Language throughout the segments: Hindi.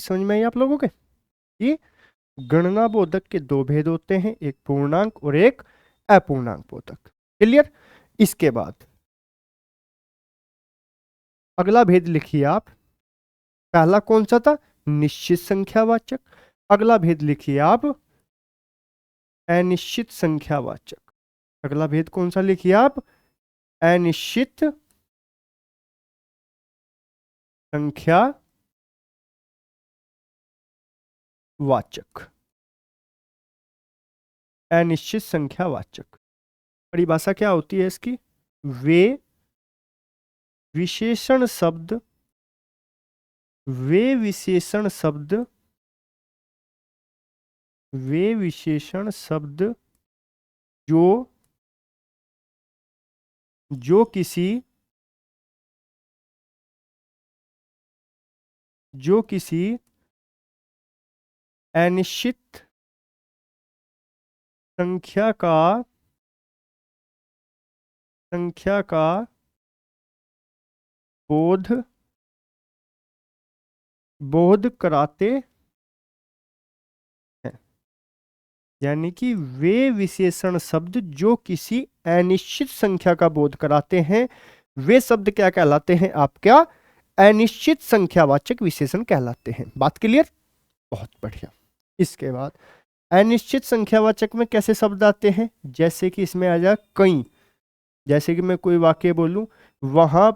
समझ में आई आप लोगों के कि गणना बोधक के दो भेद होते हैं, एक पूर्णांक और एक अपूर्णांक बोधक। क्लियर। इसके बाद अगला भेद लिखिए आप। पहला कौन सा था? निश्चित संख्यावाचक। अगला भेद लिखिए आप अनिश्चित संख्यावाचक। अगला भेद कौन सा लिखिए आप? अनिश्चित संख्यावाचक। अनिश्चित संख्यावाचक परिभाषा क्या होती है इसकी? वे विशेषण शब्द वे विशेषण शब्द वे विशेषण शब्द जो जो किसी अनिश्चित संख्या का बोध कराते हैं। यानी कि वे विशेषण शब्द जो किसी अनिश्चित संख्या का बोध कराते हैं, वे शब्द क्या कहलाते हैं? आपका अनिश्चित संख्यावाचक विशेषण कहलाते हैं। बात क्लियर? बहुत बढ़िया। इसके बाद अनिश्चित संख्यावाचक में कैसे शब्द आते हैं? जैसे कि इसमें आ जाए कई। जैसे कि मैं कोई वाक्य बोलूं, वहां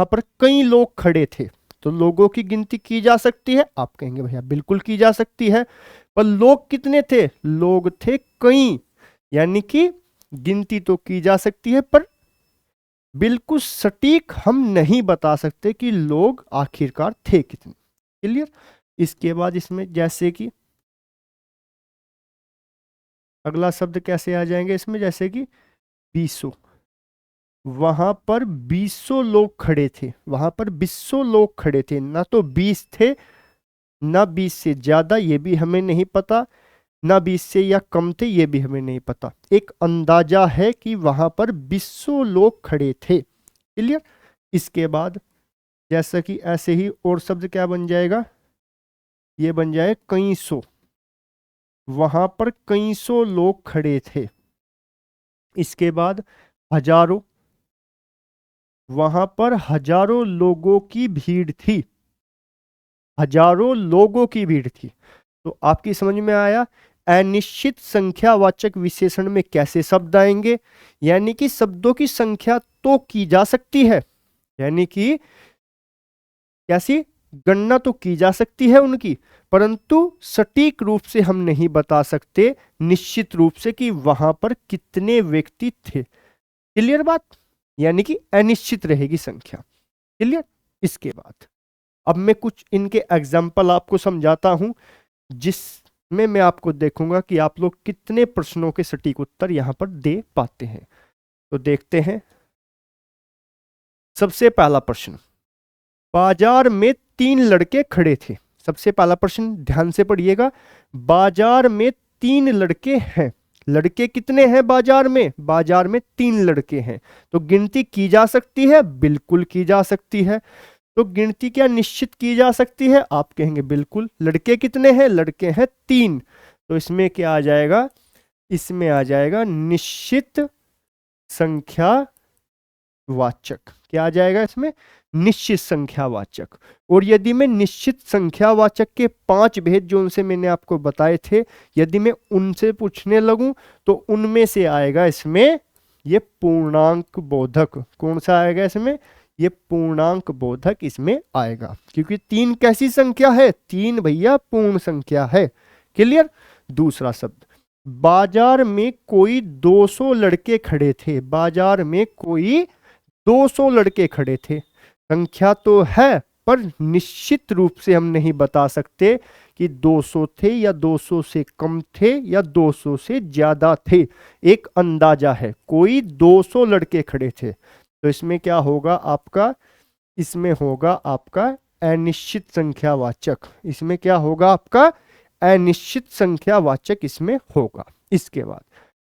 पर कई लोग खड़े थे, तो लोगों की गिनती की जा सकती है? आप कहेंगे भैया बिल्कुल की जा सकती है, पर लोग कितने थे? लोग थे कई। यानी कि गिनती तो की जा सकती है, पर बिल्कुल सटीक हम नहीं बता सकते कि लोग आखिरकार थे कितने। क्लियर। इसके बाद इसमें जैसे कि अगला शब्द कैसे आ जाएंगे इसमें? जैसे कि 20। वहां पर 20 लोग खड़े थे, वहां पर 20 लोग खड़े थे, ना तो 20 थे ना 20 से ज्यादा, ये भी हमें नहीं पता, ना 20 से या कम थे, ये भी हमें नहीं पता। एक अंदाजा है कि वहां पर 20 लोग खड़े थे। क्लियर। इसके बाद जैसा कि ऐसे ही और शब्द क्या बन जाएगा? ये बन जाए कई सौ। वहां पर कई सौ लोग खड़े थे। इसके बाद हजारों। वहां पर हजारों लोगों की भीड़ थी। हजारों लोगों की भीड़ थी। तो आपकी समझ में आया अनिश्चित संख्यावाचक विशेषण में कैसे शब्द आएंगे? यानी कि शब्दों की संख्या तो की जा सकती है, यानी कि कैसी गणना तो की जा सकती है उनकी, परंतु सटीक रूप से हम नहीं बता सकते निश्चित रूप से कि वहां पर कितने व्यक्ति थे। क्लियर बात? यानी कि अनिश्चित रहेगी संख्या। क्लियर। इसके बाद अब मैं कुछ इनके एग्जाम्पल आपको समझाता हूं, जिसमें मैं आपको देखूंगा कि आप लोग कितने प्रश्नों के सटीक उत्तर यहां पर दे पाते हैं। तो देखते हैं। सबसे पहला प्रश्न, बाजार में 3 लड़के खड़े थे। सबसे पहला प्रश्न ध्यान से पढ़िएगा। बाजार में 3 लड़के हैं। लड़के कितने हैं बाजार में? बाजार में 3 लड़के हैं। तो गिनती की जा सकती है? बिल्कुल की जा सकती है। तो गिनती क्या निश्चित की जा सकती है? आप कहेंगे बिल्कुल। लड़के कितने हैं? लड़के हैं 3। तो इसमें क्या आ जाएगा? इसमें आ जाएगा निश्चित संख्यावाचक। क्या आ जाएगा इसमें? निश्चित संख्यावाचक। और यदि मैं निश्चित संख्यावाचक के 5 भेद जो उनसे मैंने आपको बताए थे, यदि मैं उनसे पूछने लगूं, तो उनमें से आएगा इसमें ये पूर्णांक बोधक। कौन सा आएगा इसमें? ये पूर्णांक बोधक इसमें आएगा, क्योंकि 3 कैसी संख्या है? 3 भैया पूर्ण संख्या है। क्लियर। दूसरा शब्द, बाजार में कोई 200 लड़के खड़े थे। बाजार में कोई 200 लड़के खड़े थे। संख्या तो है, पर निश्चित रूप से हम नहीं बता सकते कि 200 थे या 200 से कम थे या 200 से ज्यादा थे। एक अंदाजा है, कोई 200 लड़के खड़े थे। तो इसमें क्या होगा आपका? इसमें होगा आपका अनिश्चित संख्यावाचक। इसमें क्या होगा आपका? अनिश्चित संख्यावाचक इसमें होगा। इसके बाद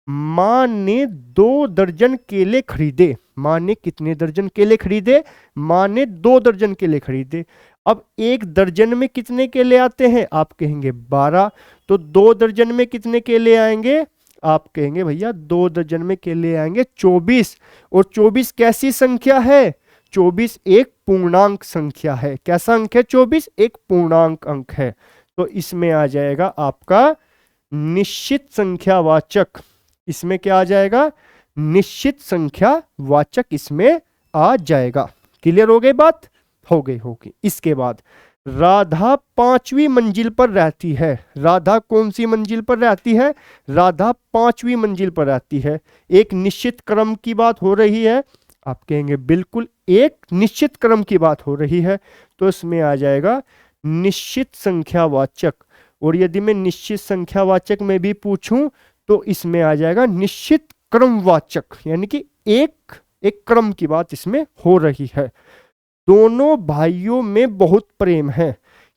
मां ने 2 दर्जन केले खरीदे। मां ने कितने दर्जन केले खरीदे? मां ने 2 दर्जन केले खरीदे। अब 1 दर्जन में कितने केले आते हैं? आप कहेंगे 12। तो 2 दर्जन में कितने केले आएंगे? आप कहेंगे भैया 2 दर्जन में केले आएंगे 24। और 24 कैसी संख्या है? 24 एक पूर्णांक संख्या है। कैसा अंक है? 24 एक पूर्णांक अंक है। तो इसमें आ जाएगा आपका निश्चित संख्यावाचक। इसमें क्या आ जाएगा? निश्चित संख्यावाचक इसमें आ जाएगा। क्लियर हो गई बात? हो गई होगी। इसके बाद राधा 5वीं मंजिल पर रहती है। राधा कौन सी मंजिल पर रहती है? राधा 5वीं मंजिल पर रहती है। एक निश्चित क्रम की बात हो रही है। आप कहेंगे बिल्कुल एक निश्चित क्रम की बात हो रही है। तो इसमें आ जाएगा निश्चित संख्यावाचक। और यदि मैं निश्चित संख्यावाचक में भी पूछूं तो इसमें आ जाएगा निश्चित क्रमवाचक, यानी कि एक क्रम की बात इसमें हो रही है। दोनों भाइयों में बहुत प्रेम है।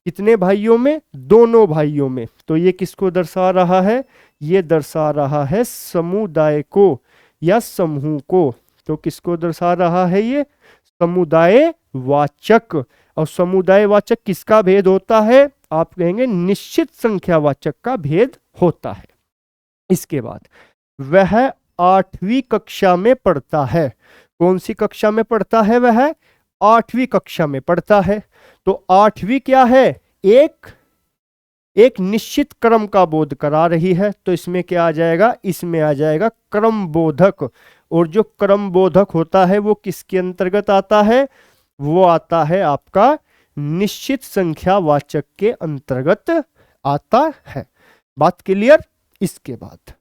कितने भाइयों में? दोनों भाइयों में। तो ये किसको दर्शा रहा है? ये दर्शा रहा है समुदाय को या समूह को। तो किसको दर्शा रहा है? ये समुदायवाचक। और समुदायवाचक किसका भेद होता है? आप कहेंगे निश्चित संख्यावाचक का भेद होता है। इसके बाद वह 8वीं कक्षा में पढ़ता है। कौन सी कक्षा में पढ़ता है? वह 8वीं कक्षा में पढ़ता है। तो 8वीं क्या है? एक निश्चित क्रम का बोध करा रही है। तो इसमें क्या आ जाएगा? इसमें आ जाएगा क्रम बोधक। और जो क्रम बोधक होता है वो किसके अंतर्गत आता है? वो आता है आपका निश्चित संख्यावाचक के अंतर्गत आता है। बात क्लियर? इसके बाद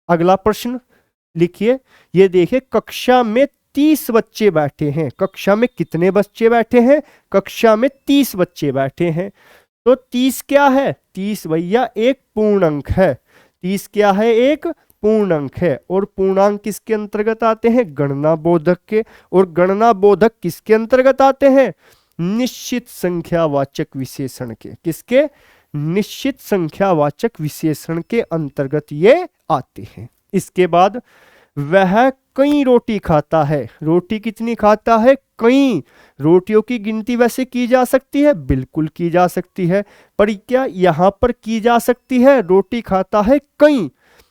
अगला प्रश्न लिखिए। ये देखिए, कक्षा में 30 बच्चे बैठे हैं। कक्षा में कितने बच्चे बैठे हैं? कक्षा में 30 बच्चे बैठे हैं। तो 30 क्या है? 30 भैया एक पूर्णांक है। 30 क्या है? एक पूर्णांक है। और पूर्णांक किसके अंतर्गत आते हैं? गणना बोधक के। और गणना बोधक किसके अंतर्गत आते हैं? निश्चित संख्यावाचक विशेषण के। किसके? निश्चित संख्यावाचक विशेषण के अंतर्गत ये आते हैं। इसके बाद वह कई रोटी खाता है। रोटी कितनी खाता है? कई। रोटियों की गिनती वैसे की जा सकती है, बिल्कुल की जा सकती है, पर क्या यहां पर की जा सकती है? रोटी खाता है कई।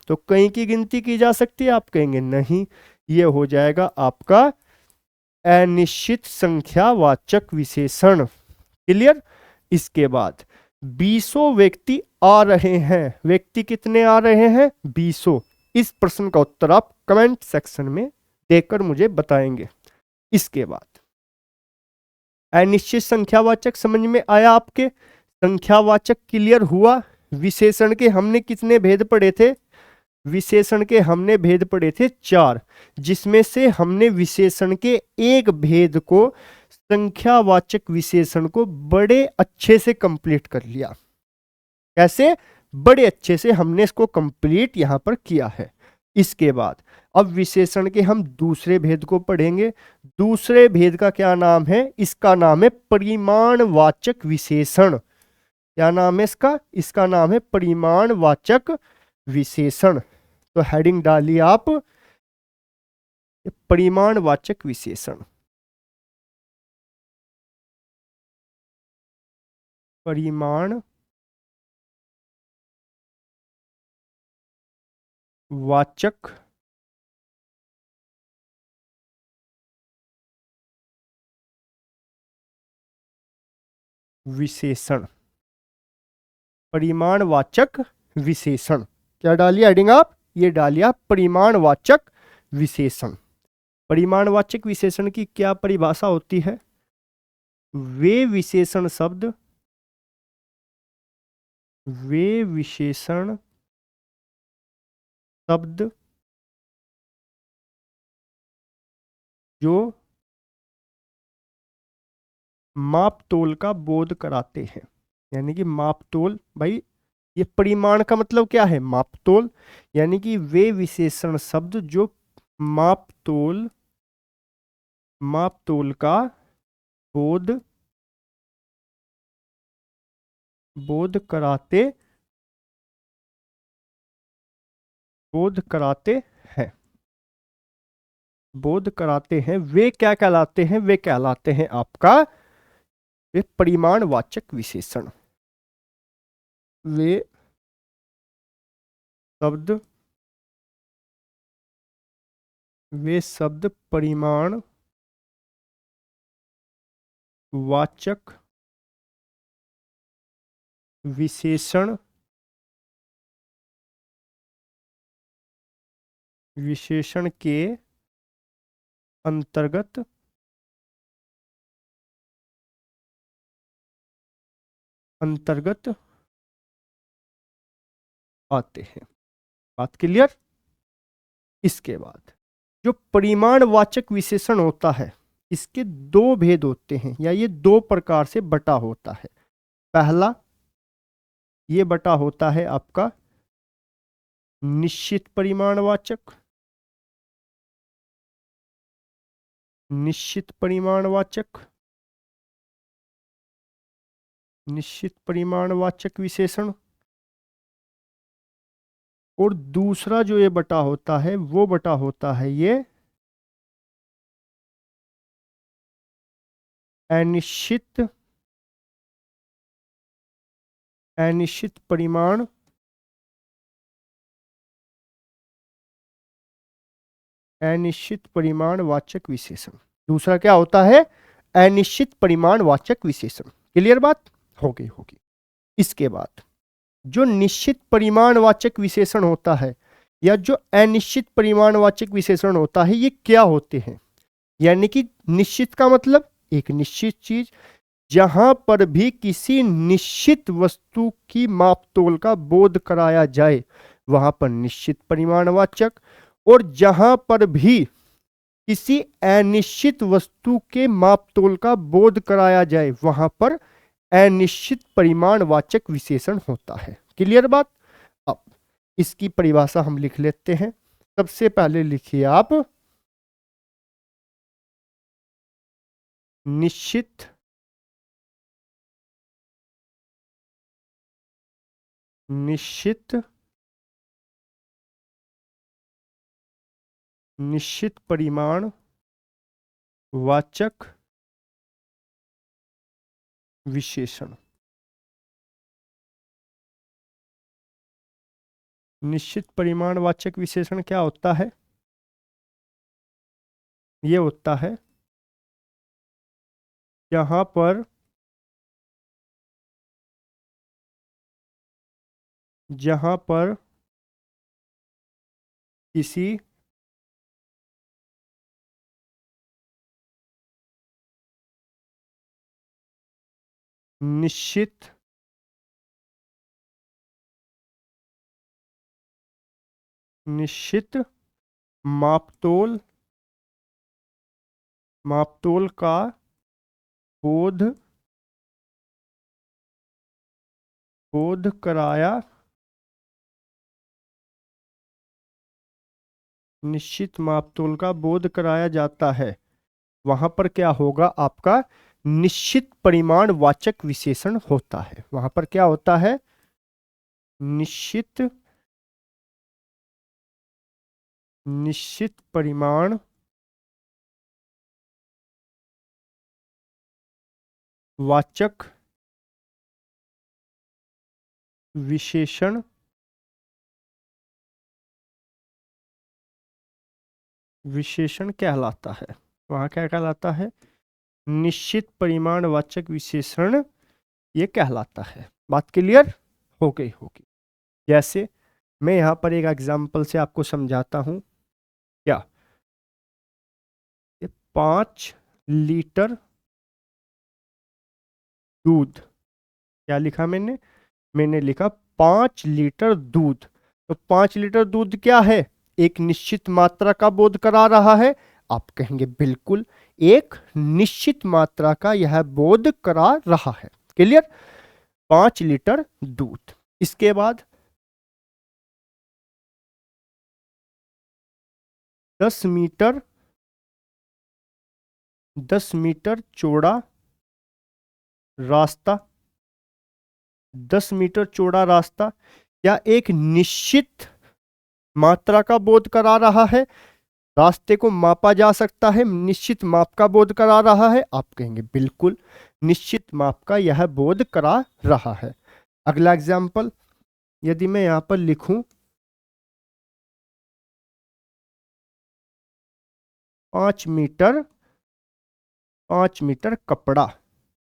तो कई की गिनती की जा सकती है? आप कहेंगे नहीं। ये हो जाएगा आपका अनिश्चित संख्यावाचक विशेषण। क्लियर? इसके बाद 20 व्यक्ति आ रहे हैं। व्यक्ति कितने आ रहे हैं? 20। इस प्रश्न का उत्तर आप कमेंट सेक्शन में देकर मुझे बताएंगे। इसके बाद अनिश्चित संख्यावाचक समझ में आया आपके? संख्यावाचक क्लियर हुआ? विशेषण के हमने कितने भेद पढ़े थे? विशेषण के हमने भेद पढ़े थे 4, जिसमें से हमने विशेषण के एक भेद को, संख्यावाचक विशेषण को, बड़े अच्छे से कंप्लीट कर लिया। कैसे? बड़े अच्छे से हमने इसको कंप्लीट यहां पर किया है। इसके बाद अब विशेषण के हम दूसरे भेद को पढ़ेंगे। दूसरे भेद का क्या नाम है? इसका नाम है परिमाणवाचक विशेषण। क्या नाम है इसका? इसका नाम है परिमाणवाचक विशेषण। तो हेडिंग डालिए आप, परिमाणवाचक विशेषण। परिमाण वाचक विशेषण। परिमाणवाचक विशेषण क्या डालिए हेडिंग आप? ये डालिए आप परिमाणवाचक विशेषण। परिमाणवाचक विशेषण की क्या परिभाषा होती है? वे विशेषण शब्द, वे विशेषण शब्द जो मापतोल का बोध कराते हैं। यानी कि मापतोल, भाई ये परिमाण का मतलब क्या है? मापतोल। यानी कि वे विशेषण शब्द जो मापतोल का बोध कराते हैं। बोध कराते हैं। वे क्या कहलाते हैं? वे कहलाते हैं आपका वे परिमाणवाचक विशेषण, वे शब्द परिमाण वाचक विशेषण के अंतर्गत आते हैं। बात क्लियर? इसके बाद जो परिमाणवाचक विशेषण होता है, इसके दो भेद होते हैं, या ये दो प्रकार से बटा होता है। पहला ये बटा होता है आपका निश्चित परिमाणवाचक, निश्चित परिमाणवाचक विशेषण, और दूसरा जो ये बटा होता है वो बटा होता है ये अनिश्चित परिमाणवाचक विशेषण। दूसरा क्या होता है? अनिश्चित परिमाणवाचक विशेषण। क्लियर बात? होगी। इसके बाद जो निश्चित परिमाणवाचक विशेषण होता है या जो अनिश्चित परिमाणवाचक विशेषण होता है, ये क्या होते हैं? यानी कि निश्चित का मतलब एक निश्चित चीज, जहां पर भी किसी निश्चित वस्तु की मापतोल का बोध कराया जाए वहां पर निश्चित परिमाणवाचक, और जहां पर भी किसी अनिश्चित वस्तु के मापतोल का बोध कराया जाए वहां पर अनिश्चित परिमाणवाचक विशेषण होता है। क्लियर बात? अब इसकी परिभाषा हम लिख लेते हैं। सबसे पहले लिखिए आप निश्चित परिमाणवाचक विशेषण। निश्चित परिमाणवाचक विशेषण क्या होता है? ये होता है जहां पर किसी निश्चित मापतोल का बोध कराया, निश्चित मापतोल का बोध कराया जाता है, वहां पर क्या होगा? आपका निश्चित परिमाणवाचक विशेषण होता है। वहां पर क्या होता है? निश्चित परिमाण वाचक विशेषण कहलाता है। वहां क्या कहलाता है? निश्चित परिमाणवाचक विशेषण ये कहलाता है। बात क्लियर? हो गई होगी। जैसे मैं यहां पर एक एग्जांपल से आपको समझाता हूं। क्या? 5 लीटर दूध। क्या लिखा मैंने लिखा 5 लीटर दूध। तो 5 लीटर दूध क्या है? एक निश्चित मात्रा का बोध करा रहा है। आप कहेंगे बिल्कुल, एक निश्चित मात्रा का यह बोध करा रहा है। क्लियर? 5 लीटर दूध। इसके बाद 10 मीटर चौड़ा रास्ता। 10 मीटर चौड़ा रास्ता या एक निश्चित मात्रा का बोध करा रहा है। रास्ते को मापा जा सकता है, निश्चित माप का बोध करा रहा है। आप कहेंगे बिल्कुल, निश्चित माप का यह बोध करा रहा है। अगला एग्जाम्पल, यदि मैं यहां पर लिखूं 5 मीटर, 5 मीटर कपड़ा।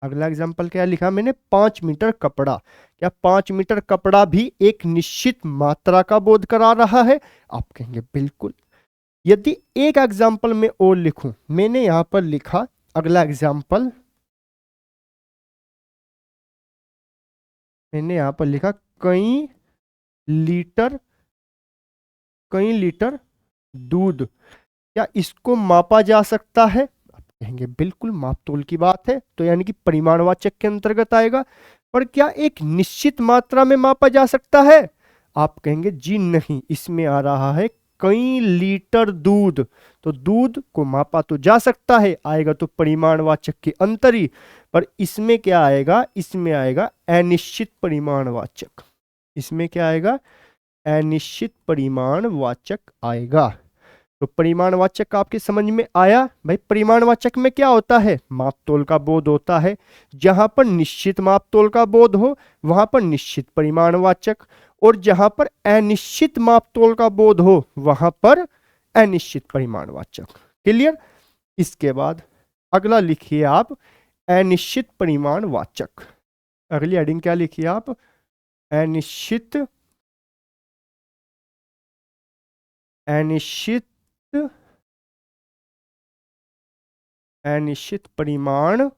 अगला एग्जाम्पल क्या लिखा मैंने, 5 मीटर कपड़ा। क्या 5 मीटर कपड़ा भी एक निश्चित मात्रा का बोध करा रहा है? आप कहेंगे बिल्कुल। यदि एक एग्जाम्पल में और लिखूं, मैंने यहां पर लिखा अगला एग्जाम्पल, मैंने यहां पर लिखा कई लीटर, कई लीटर दूध। क्या इसको मापा जा सकता है? आप कहेंगे बिल्कुल, माप तोल की बात है, तो यानी कि परिमाणवाचक के अंतर्गत आएगा। पर क्या एक निश्चित मात्रा में मापा जा सकता है? आप कहेंगे जी नहीं, इसमें आ रहा है कई लीटर दूध। तो दूध को मापा तो जा सकता है, आएगा तो परिमाणवाचक के अंतर ही। पर इसमें क्या आएगा, इसमें आएगा अनिश्चित परिमाणवाचक। इसमें क्या आएगा, अनिश्चित परिमाणवाचक आएगा। तो परिमाणवाचक आपके समझ में आया? भाई परिमाणवाचक में क्या होता है, माप तोल का बोध होता है। जहां पर निश्चित माप तोल का बोध हो वहां पर निश्चित परिमाणवाचक, और जहां पर अनिश्चित माप तोल का बोध हो वहां पर अनिश्चित परिमाणवाचक। क्लियर? इसके बाद अगला लिखिए आप अनिश्चित परिमाणवाचक। अगली हेडिंग क्या लिखिए आप, अनिश्चित, अनिश्चित, अनिश्चित परिमाण,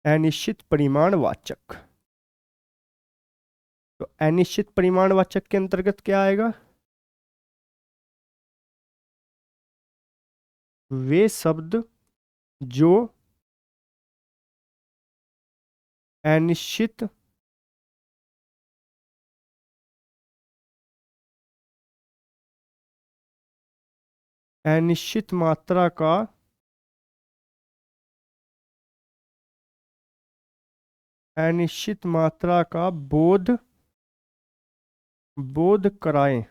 अनिश्चित परिमाणवाचक। तो अनिश्चित परिमाणवाचक के अंतर्गत क्या आएगा, वे शब्द जो अनिश्चित, अनिश्चित मात्रा का अनिश्चित मात्रा का बोध, बोध कराएं,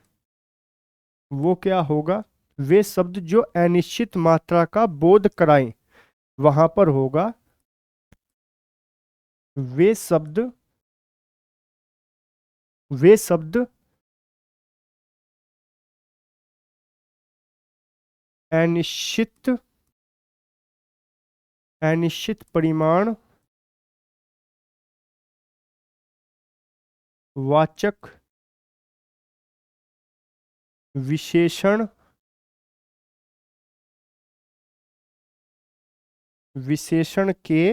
वो क्या होगा, वे शब्द जो अनिश्चित मात्रा का बोध कराएं, वहां पर होगा वे शब्द, वे शब्द अनिश्चित, अनिश्चित परिमाण वाचक विशेषण, विशेषण के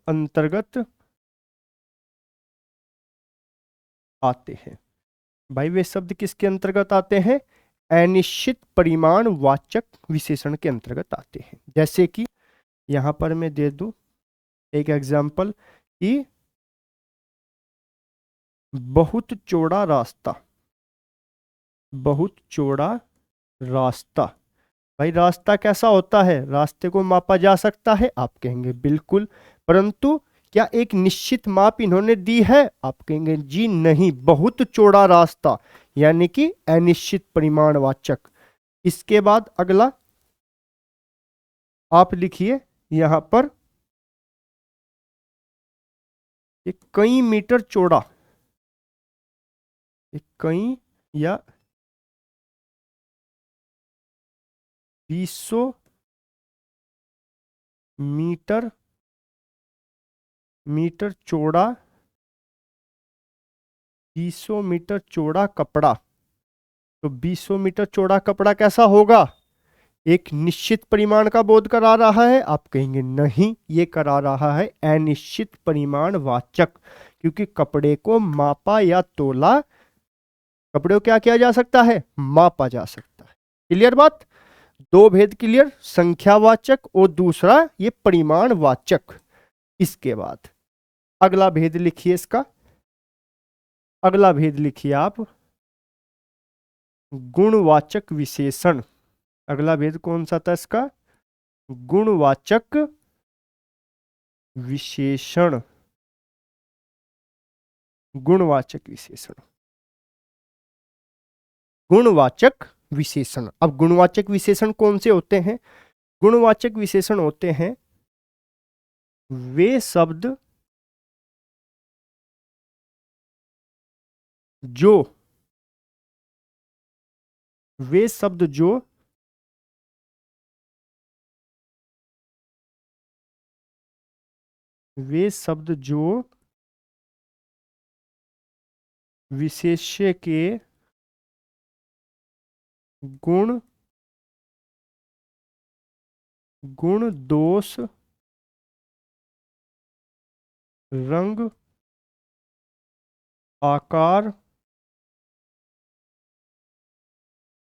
अंतर्गत आते हैं। भाई वे शब्द किसके अंतर्गत आते हैं, अनिश्चित परिमाण वाचक विशेषण के अंतर्गत आते हैं। जैसे कि यहां पर मैं दे दूं एक एग्जाम्पल कि बहुत चौड़ा रास्ता, बहुत चौड़ा रास्ता। भाई रास्ता कैसा होता है, रास्ते को मापा जा सकता है? आप कहेंगे बिल्कुल। परंतु क्या एक निश्चित माप इन्होंने दी है? आप कहेंगे जी नहीं, बहुत चौड़ा रास्ता, यानी कि अनिश्चित परिमाणवाचक। इसके बाद अगला आप लिखिए यहां पर एक कई मीटर चौड़ा, एक कई या 200 मीटर, मीटर चौड़ा, 200 मीटर चौड़ा कपड़ा। तो 200 मीटर चौड़ा कपड़ा कैसा होगा, एक निश्चित परिमाण का बोध करा रहा है? आप कहेंगे नहीं, ये करा रहा है अनिश्चित परिमाण वाचक, क्योंकि कपड़े को मापा या तोला, कपड़े को क्या किया जा सकता है, मापा जा सकता है। क्लियर बात? दो भेद क्लियर, संख्यावाचक और दूसरा ये परिमाणवाचक। इसके बाद अगला भेद लिखिए इसका, अगला भेद लिखिए आप गुणवाचक विशेषण। अगला भेद कौन सा था इसका, गुणवाचक विशेषण, गुणवाचक विशेषण। गुणवाचक विशेषण। अब गुणवाचक विशेषण कौन से होते हैं? गुणवाचक विशेषण होते हैं वे शब्द जो वे शब्द जो वे शब्द जो विशेष्य के गुण गुण दोष रंग आकार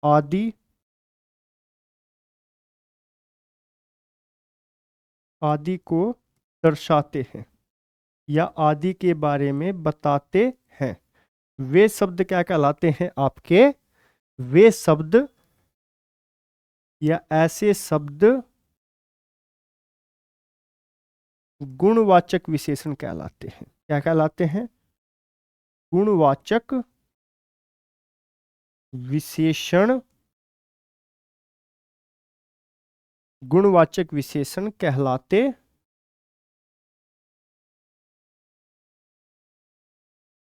आदि आदि को दर्शाते हैं या आदि के बारे में बताते हैं, वे शब्द क्या कहलाते हैं आपके? वे शब्द या ऐसे शब्द गुणवाचक विशेषण कहलाते हैं। क्या कहलाते हैं? गुणवाचक विशेषण। गुणवाचक विशेषण कहलाते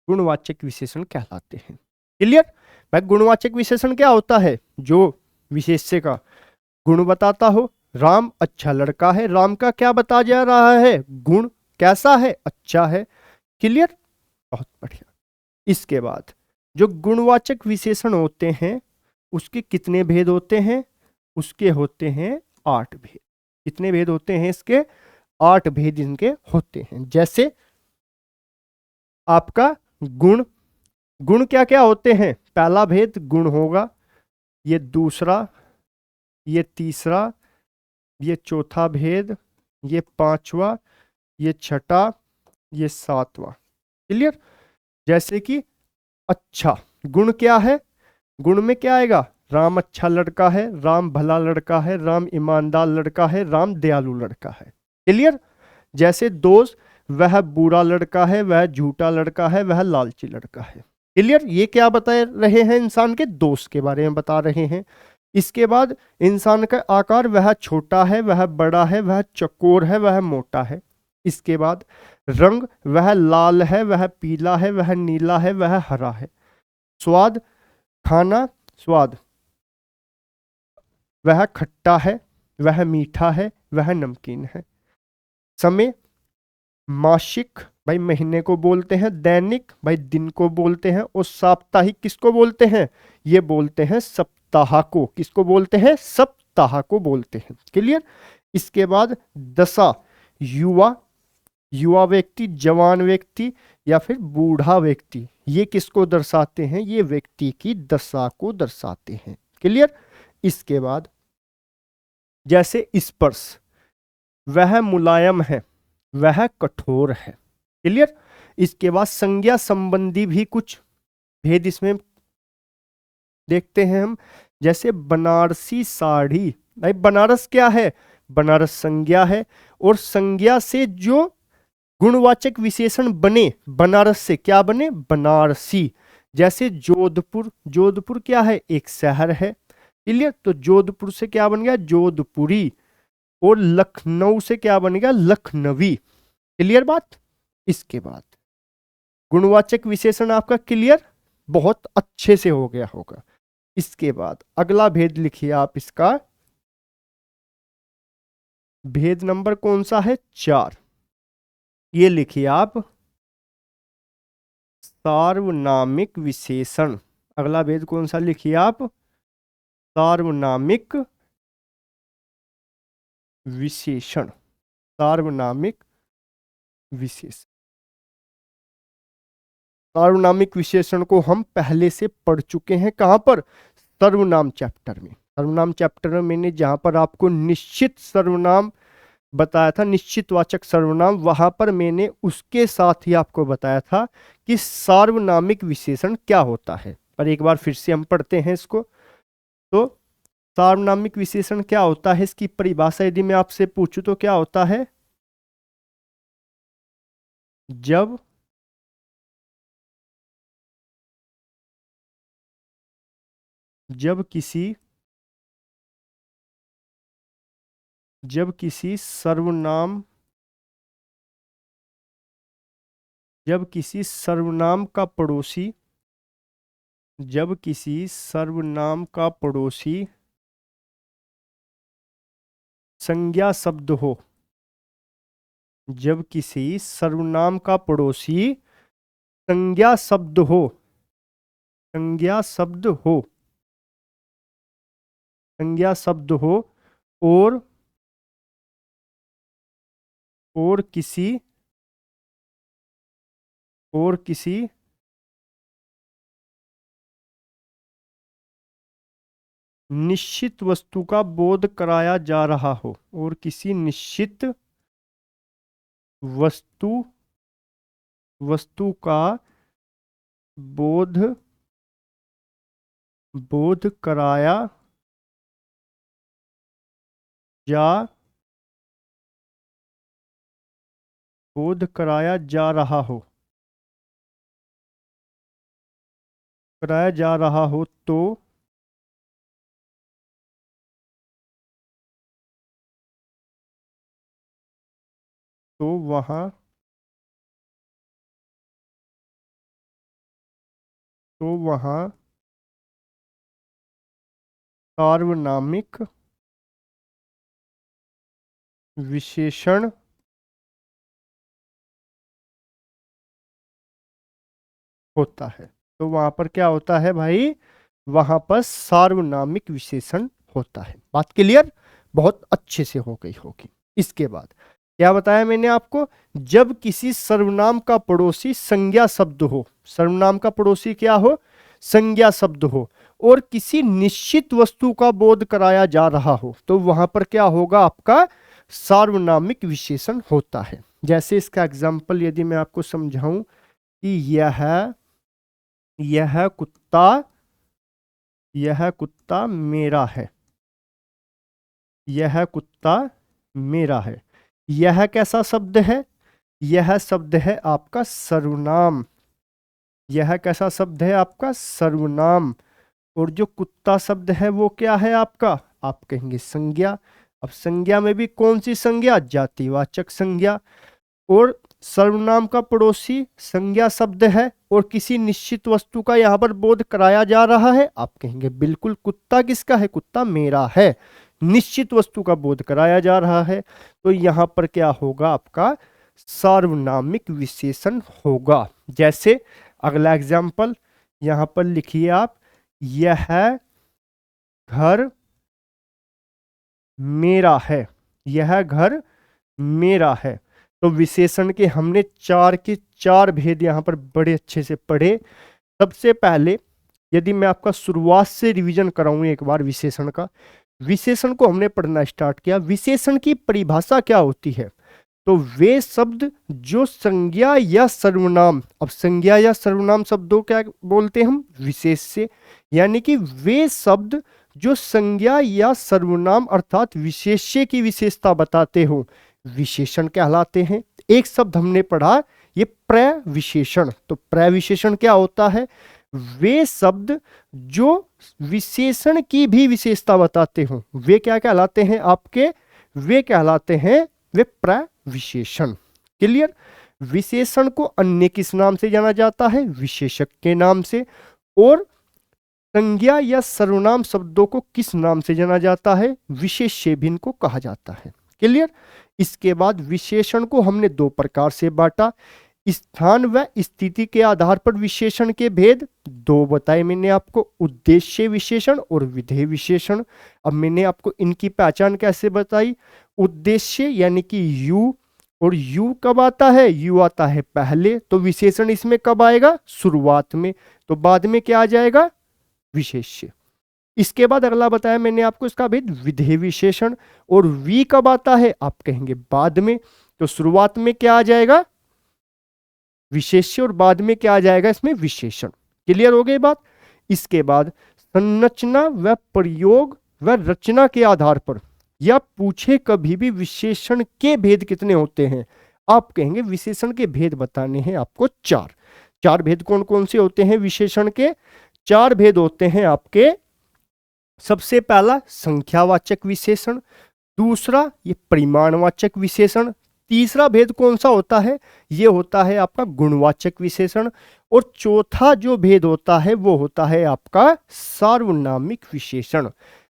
गुणवाचक विशेषण कहलाते हैं। क्लियर? भाई गुणवाचक विशेषण क्या होता है? जो विशेष्य का गुण बताता हो। राम अच्छा लड़का है, राम का क्या बता जा रहा है? गुण कैसा है? अच्छा है। क्लियर? बहुत बढ़िया। इसके बाद जो गुणवाचक विशेषण होते हैं उसके कितने भेद होते हैं? उसके होते हैं 8 भेद। कितने भेद होते हैं इसके? 8 भेद इनके होते हैं। जैसे आपका गुण, गुण क्या क्या होते हैं? पहला भेद गुण होगा, ये दूसरा, ये तीसरा, ये चौथा भेद, ये पांचवा, ये छठा, ये सातवां। क्लियर? जैसे कि अच्छा, गुण क्या है? गुण में क्या आएगा? राम अच्छा लड़का है, राम भला लड़का है, राम ईमानदार लड़का है, राम दयालु लड़का है। क्लियर? जैसे दोष, वह बुरा लड़का है, वह झूठा लड़का है, वह लालची लड़का है। क्लियर? ये क्या बता रहे हैं? इंसान के दोष के बारे में बता रहे हैं। इसके बाद इंसान का आकार, वह छोटा है, वह बड़ा है, वह चकोर है, वह मोटा है। इसके बाद रंग, वह लाल है, वह पीला है, वह नीला है, वह हरा है। स्वाद, खाना, स्वाद, वह खट्टा है, वह मीठा है, वह नमकीन है। समय, मासिक भाई महीने को बोलते हैं, दैनिक भाई दिन को बोलते हैं, और साप्ताहिक किसको बोलते हैं? ये बोलते हैं सप्ताह को। किसको बोलते हैं? सप्ताह को बोलते हैं। क्लियर? इसके बाद दशा, युवा, युवा व्यक्ति, जवान व्यक्ति या फिर बूढ़ा व्यक्ति, ये किसको दर्शाते हैं? ये व्यक्ति की दशा को दर्शाते हैं। क्लियर? इसके बाद जैसे स्पर्श, वह मुलायम है, वह कठोर है। क्लियर? इसके बाद संज्ञा संबंधी भी कुछ भेद इसमें देखते हैं हम। जैसे बनारसी साड़ी, भाई बनारस क्या है? बनारस संज्ञा है, और संज्ञा से जो गुणवाचक विशेषण बने, बनारस से क्या बने? बनारसी। जैसे जोधपुर, जोधपुर क्या है? एक शहर है। क्लियर? तो जोधपुर से क्या बन गया? जोधपुरी। और लखनऊ से क्या बन गया? लखनवी। क्लियर बात? इसके बाद गुणवाचक विशेषण आपका क्लियर, बहुत अच्छे से हो गया होगा। इसके बाद अगला भेद लिखिए आप इसका। भेद नंबर कौन सा है? 4। ये लिखिए आप, सार्वनामिक विशेषण। अगला भेद कौन सा लिखिए आप? सार्वनामिक विशेषण। सार्वनामिक विशेषण। सार्वनामिक विशेषण को हम पहले से पढ़ चुके हैं। कहां पर? सर्वनाम चैप्टर में। सर्वनाम चैप्टर में मैंने जहां पर आपको निश्चित सर्वनाम बताया था, निश्चित वाचक सर्वनाम, वहां पर मैंने उसके साथ ही आपको बताया था कि सार्वनामिक विशेषण क्या होता है। पर एक बार फिर से हम पढ़ते हैं इसको। तो सार्वनामिक विशेषण क्या होता है, इसकी परिभाषा यदि मैं आपसे पूछूं तो क्या होता है? जब जब किसी सर्वनाम का पड़ोसी संज्ञा शब्द हो। जब किसी सर्वनाम का पड़ोसी संज्ञा शब्द हो, और किसी निश्चित वस्तु का बोध कराया जा रहा हो, और किसी निश्चित वस्तु का बोध कराया जा रहा हो तो वहाँ सार्वनामिक विशेषण होता है। तो वहां पर क्या होता है भाई? वहां पर सार्वनामिक विशेषण होता है। बात क्लियर? बहुत अच्छे से हो गई होगी। इसके बाद क्या बताया मैंने आपको? जब किसी सर्वनाम का पड़ोसी संज्ञा शब्द हो, सर्वनाम का पड़ोसी क्या हो? संज्ञा शब्द हो, और किसी निश्चित वस्तु का बोध कराया जा रहा हो, तो वहां पर क्या होगा? आपका सार्वनामिक विशेषण होता है। जैसे इसका एग्जाम्पल यदि मैं आपको समझाऊं कि यह कुत्ता मेरा है। यह कुत्ता मेरा है। यह कैसा शब्द है? यह शब्द है आपका सर्वनाम। यह कैसा शब्द है? आपका सर्वनाम। और जो कुत्ता शब्द है वो क्या है आपका? आप कहेंगे संज्ञा। अब संज्ञा में भी कौन सी संज्ञा? जातिवाचक संज्ञा। और सर्वनाम का पड़ोसी संज्ञा शब्द है, और किसी निश्चित वस्तु का यहाँ पर बोध कराया जा रहा है। आप कहेंगे बिल्कुल, कुत्ता किसका है? कुत्ता मेरा है। निश्चित वस्तु का बोध कराया जा रहा है, तो यहाँ पर क्या होगा? आपका सार्वनामिक विशेषण होगा। जैसे अगला एग्जाम्पल यहाँ पर लिखिए आप, यह घर मेरा है। यह घर मेरा है। तो विशेषण के हमने चार के चार भेद यहाँ पर बड़े अच्छे से पढ़े। सबसे पहले यदि मैं आपका शुरुआत से रिवीजन कराऊं एक बार विशेषण का, विशेषण को हमने पढ़ना स्टार्ट किया। विशेषण की परिभाषा क्या होती है? तो वे शब्द जो संज्ञा या सर्वनाम, अब संज्ञा या सर्वनाम शब्दों क्या बोलते हैं हम? विशेष्य। यानी कि वे शब्द जो संज्ञा या सर्वनाम अर्थात विशेष्य की विशेषता बताते हो, विशेषण कहलाते हैं। एक शब्द हमने पढ़ा, ये प्रविशेषण। तो प्रविशेषण क्या होता है? वे शब्द जो विशेषण की भी विशेषता बताते हो, वे क्या कहलाते हैं आपके? वे कहलाते हैं वे प्रविशेषण। क्लियर? विशेषण को अन्य किस नाम से जाना जाता है? विशेषक के नाम से। और संज्ञा या सर्वनाम शब्दों को किस नाम से जाना जाता है? विशेष्य भी इनको कहा जाता है। क्लियर? इसके बाद विशेषण को हमने दो प्रकार से बांटा। स्थान व स्थिति के आधार पर विशेषण के भेद दो बताए मैंने आपको, उद्देश्य विशेषण और विधेय विशेषण। अब मैंने आपको इनकी पहचान कैसे बताई? उद्देश्य यानी कि यू, और यू कब आता है? यू आता है पहले, तो विशेषण इसमें कब आएगा? शुरुआत में। तो बाद में क्या आ जाएगा? विशेष्य। इसके बाद अगला बताया मैंने आपको इसका भेद, विधेय विशेषण। और वी कब आता है? आप कहेंगे बाद में। तो शुरुआत में क्या आ जाएगा? विशेष्य, और बाद में क्या आ जाएगा? इसमें विशेषण। क्लियर हो गई बात? इसके बाद संरचना व प्रयोग व रचना के आधार पर, या पूछे कभी भी विशेषण के भेद कितने होते हैं? आप कहेंगे विशेषण के भेद बताने हैं आपको चार। चार भेद कौन कौन से होते हैं विशेषण के? चार भेद होते हैं आपके सबसे पहला संख्यावाचक विशेषण, दूसरा ये परिमाणवाचक विशेषण, तीसरा भेद कौन सा होता है, ये होता है आपका गुणवाचक विशेषण, और चौथा जो भेद होता है वो होता है आपका सार्वनामिक विशेषण।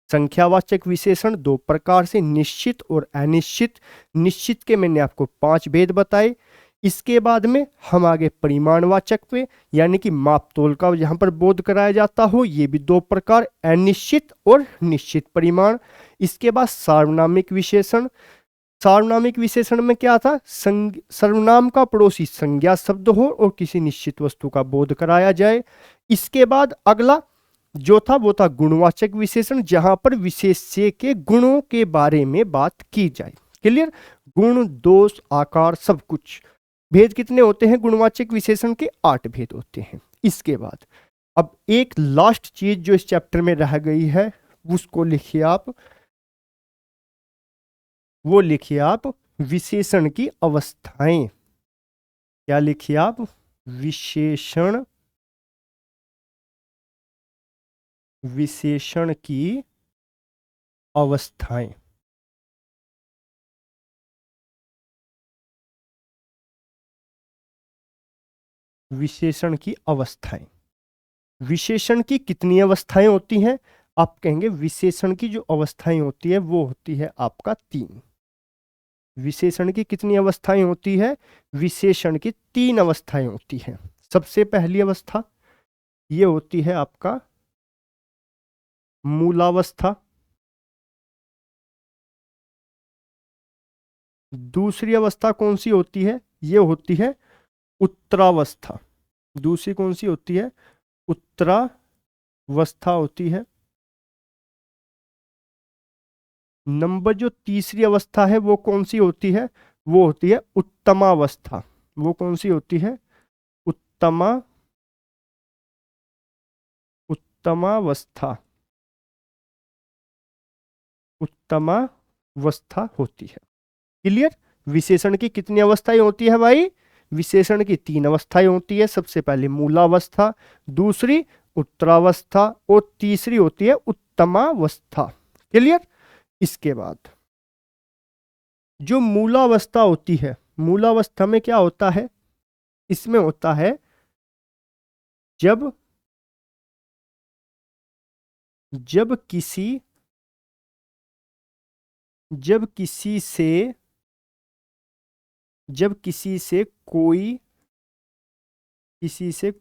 संख्यावाचक विशेषण दो प्रकार से, निश्चित और अनिश्चित। निश्चित के मैंने आपको 5 भेद बताए। इसके बाद में हम आगे परिमाणवाचक पे, यानी कि मापतोल का जहां पर बोध कराया जाता हो, ये भी दो प्रकार, अनिश्चित और निश्चित परिमाण। इसके बाद सार्वनामिक विशेषण। सार्वनामिक विशेषण में क्या था, सर्वनाम का पड़ोसी संज्ञा शब्द हो और किसी निश्चित वस्तु का बोध कराया जाए। इसके बाद अगला जो था वो था गुणवाचक विशेषण, जहां पर विशेष्य के गुणों के बारे में बात की जाए। क्लियर, गुण, दोष, आकार, सब कुछ। भेद कितने होते हैं गुणवाचक विशेषण के, 8 भेद होते हैं। इसके बाद अब एक लास्ट चीज जो इस चैप्टर में रह गई है उसको लिखिए आप, वो लिखिए आप विशेषण की अवस्थाएं। क्या लिखिए आप, विशेषण, विशेषण की अवस्थाएं। विशेषण की अवस्थाएं, विशेषण की कितनी अवस्थाएं होती हैं, आप कहेंगे विशेषण की जो अवस्थाएं होती है वो होती है आपका 3। विशेषण की कितनी अवस्थाएं होती है, विशेषण की 3 अवस्थाएं होती हैं। सबसे पहली अवस्था ये होती है आपका मूलावस्था, दूसरी अवस्था कौन सी होती है, ये होती है उत्तरावस्था। दूसरी कौन सी होती है, उत्तरावस्था होती है। नंबर जो तीसरी अवस्था है वो कौन सी होती है, वो होती है उत्तमावस्था। वो कौन सी होती है, उत्तमावस्था, उत्तमावस्था होती है। क्लियर, विशेषण की कितनी अवस्थाएं होती है भाई, विशेषण की 3 अवस्थाएं होती है। सबसे पहले मूलावस्था, दूसरी उत्तरावस्था और तीसरी होती है उत्तमावस्था। क्लियर, इसके बाद जो मूलावस्था होती है, मूलावस्था में क्या होता है, इसमें होता है जब जब किसी जब किसी से जब किसी से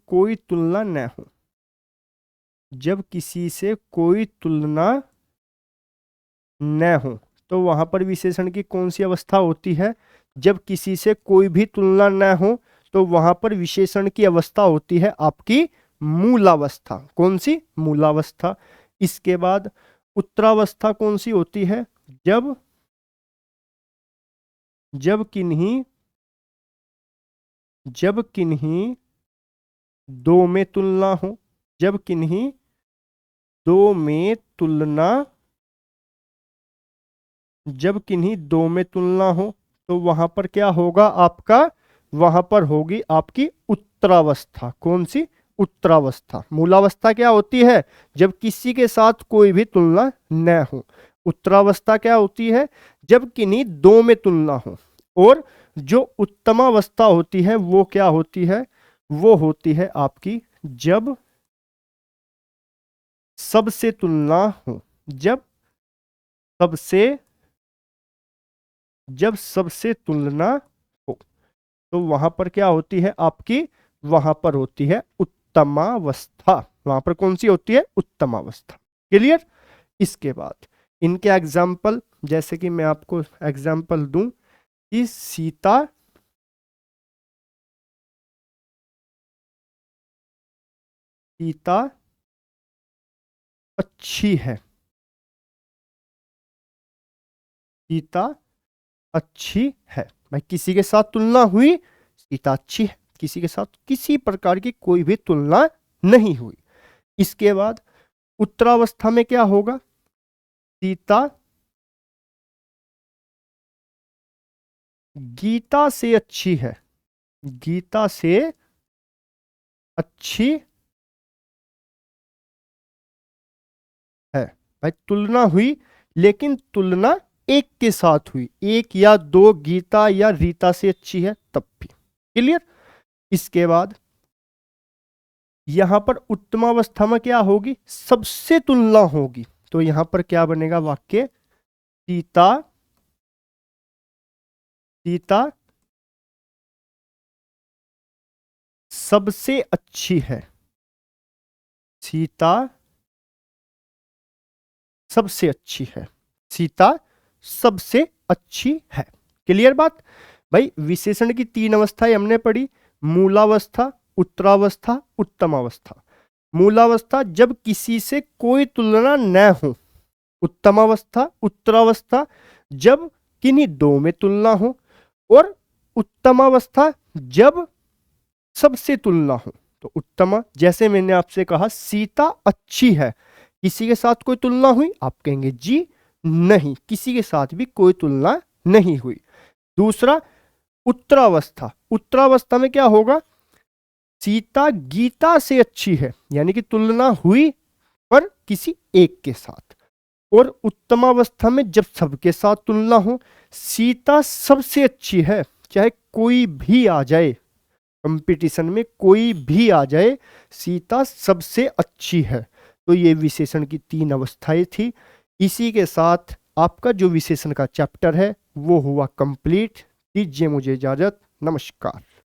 कोई तुलना न हो, जब किसी से कोई तुलना न हो, तो वहां पर विशेषण की कौन सी अवस्था होती है, जब किसी से कोई भी तुलना न हो तो वहां पर विशेषण की अवस्था होती है आपकी मूलावस्था। कौन सी, मूलावस्था। इसके बाद उत्तरावस्था कौन सी होती है, जब जब किन्हीं जब किन्हीं दो में तुलना हो, जब किन्हीं दो में तुलना जब किन्हीं दो में तुलना हो तो वहां पर क्या होगा आपका, वहां पर होगी आपकी उत्तरावस्था। कौन सी, उत्तरावस्था। मूलावस्था क्या होती है, जब किसी के साथ कोई भी तुलना न हो। उत्तरावस्था क्या होती है, जब किन्हीं दो में तुलना हो। और जो उत्तमावस्था होती है वो क्या होती है, वो होती है आपकी जब सबसे तुलना हो, जब सबसे जब सबसे तुलना हो तो वहां पर क्या होती है आपकी, वहां पर होती है उत्तमावस्था। वहां पर कौन सी होती है, उत्तमावस्था। क्लियर, इसके बाद इनके एग्जाम्पल, जैसे कि मैं आपको एग्जाम्पल दूं कि सीता अच्छी है, सीता अच्छी है। भाई किसी के साथ तुलना हुई, सीता अच्छी है, किसी के साथ किसी प्रकार की कोई भी तुलना नहीं हुई। इसके बाद उत्तरावस्था में क्या होगा, सीता गीता से अच्छी है, गीता से अच्छी है। भाई तुलना हुई, लेकिन तुलना एक के साथ हुई, एक या दो गीता या रीता से अच्छी है तब भी। क्लियर। इसके बाद यहां पर उत्तमावस्था में क्या होगी, सबसे तुलना होगी, तो यहां पर क्या बनेगा वाक्य, सीता सीता सबसे अच्छी है, सीता सबसे अच्छी है, सीता सबसे अच्छी है। क्लियर बात। भाई विशेषण की तीन अवस्थाएं हमने पढ़ी, मूलावस्था, उत्तरावस्था, उत्तमावस्था। मूलावस्था जब किसी से कोई तुलना न हो, उत्तमावस्था उत्तरावस्था जब किन्हीं दो में तुलना हो, और उत्तमावस्था जब सबसे तुलना हो। तो उत्तमा, जैसे मैंने आपसे कहा सीता अच्छी है, किसी के साथ कोई तुलना हुई, आप कहेंगे जी नहीं, किसी के साथ भी कोई तुलना नहीं हुई। दूसरा उत्तरावस्था, उत्तरावस्था में क्या होगा, सीता गीता से अच्छी है, यानी कि तुलना हुई पर किसी एक के साथ। और उत्तमावस्था में जब सबके साथ तुलना हो, सीता सबसे अच्छी है, चाहे कोई भी आ जाए, कंपटीशन में कोई भी आ जाए, सीता सबसे अच्छी है। तो ये विशेषण की तीन अवस्थाएं थी। इसी के साथ आपका जो विशेषण का चैप्टर है वो हुआ कंप्लीट। दीजिए मुझे इजाजत, नमस्कार।